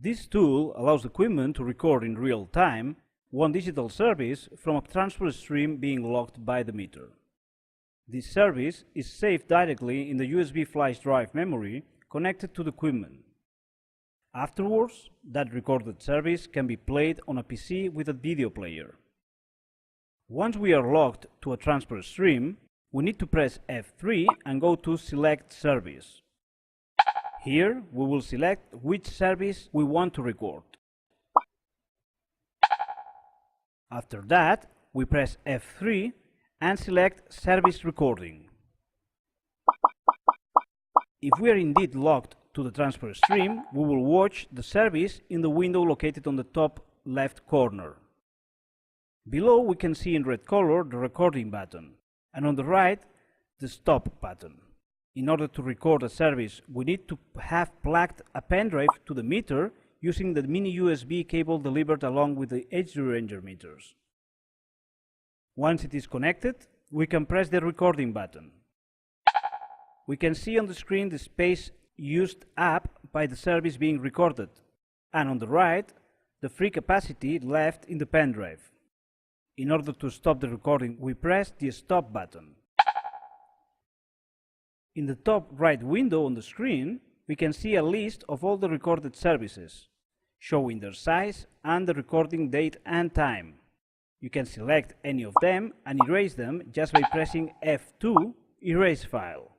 This tool allows equipment to record in real time one digital service from a transfer stream being logged by the meter. This service is saved directly in the USB flash drive memory connected to the equipment. Afterwards, that recorded service can be played on a PC with a video player. Once we are logged to a transfer stream, we need to press F3 and go to Select Service. Here, we will select which service we want to record. After that, we press F3 and select Service Recording. If we are indeed logged to the transfer stream, we will watch the service in the window located on the top left corner. Below we can see in red color the recording button, and on the right the stop button. In order to record a service, we need to have plugged a pendrive to the meter using the mini USB cable delivered along with the HD-Ranger meters. Once it is connected, we can press the recording button. We can see on the screen the space used up by the service being recorded, and on the right, the free capacity left in the pendrive. In order to stop the recording, we press the stop button. In the top right window on the screen, we can see a list of all the recorded services, showing their size and the recording date and time. You can select any of them and erase them just by pressing F2, Erase File.